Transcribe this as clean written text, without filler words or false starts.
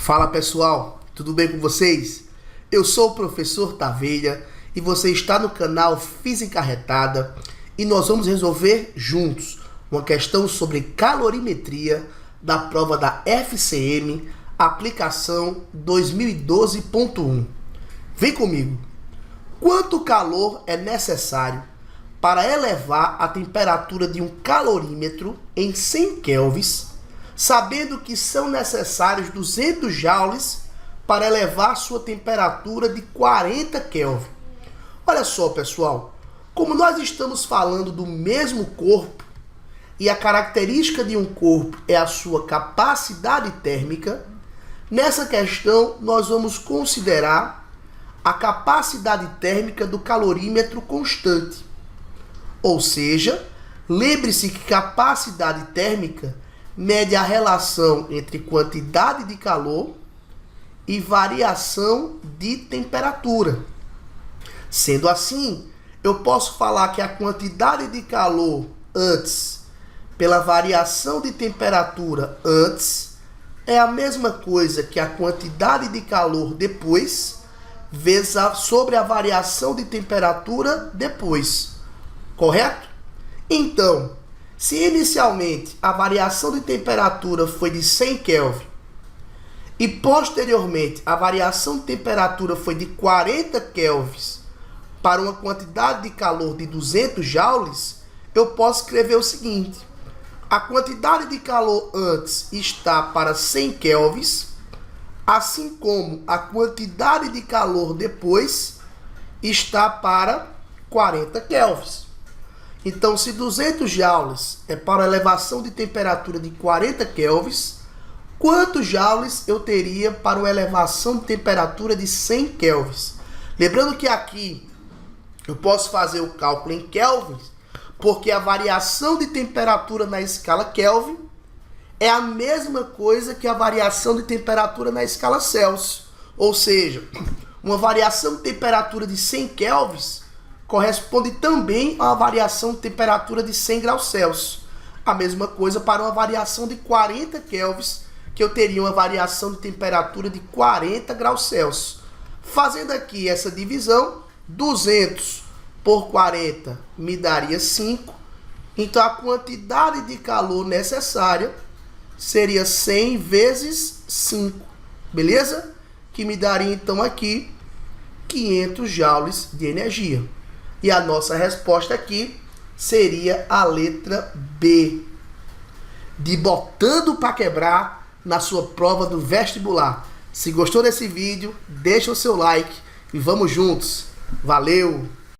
Fala pessoal, tudo bem com vocês? Eu sou o professor Taveira e você está no canal Física Retada e nós vamos resolver juntos uma questão sobre calorimetria da prova da FCM, aplicação 2012.1. Vem comigo! Quanto calor é necessário para elevar a temperatura de um calorímetro em 100 kelvins, sabendo que são necessários 200 joules para elevar sua temperatura de 40 Kelvin. Olha só, pessoal, como nós estamos falando do mesmo corpo e a característica de um corpo é a sua capacidade térmica, nessa questão nós vamos considerar a capacidade térmica do calorímetro constante. Ou seja, lembre-se que capacidade térmica mede a relação entre quantidade de calor e variação de temperatura. Sendo assim, eu posso falar que a quantidade de calor antes pela variação de temperatura antes é a mesma coisa que a quantidade de calor depois vezes sobre a variação de temperatura depois. Correto? Então, se inicialmente a variação de temperatura foi de 100 Kelvin e posteriormente a variação de temperatura foi de 40 kelvins para uma quantidade de calor de 200 joules, eu posso escrever o seguinte: a quantidade de calor antes está para 100 kelvins, assim como a quantidade de calor depois está para 40 kelvins. Então, se 200 joules é para a elevação de temperatura de 40 kelvins, quantos joules eu teria para a elevação de temperatura de 100 kelvins? Lembrando que aqui eu posso fazer o cálculo em kelvins, porque a variação de temperatura na escala Kelvin é a mesma coisa que a variação de temperatura na escala Celsius. Ou seja, uma variação de temperatura de 100 kelvins corresponde também a uma variação de temperatura de 100 graus Celsius. A mesma coisa para uma variação de 40 kelvins, que eu teria uma variação de temperatura de 40 graus Celsius. Fazendo aqui essa divisão, 200 por 40 me daria 5. Então a quantidade de calor necessária seria 100 vezes 5. Beleza? Que me daria então aqui 500 joules de energia. E a nossa resposta aqui seria a letra B, de botando para quebrar na sua prova do vestibular. Se gostou desse vídeo, deixa o seu like e vamos juntos. Valeu!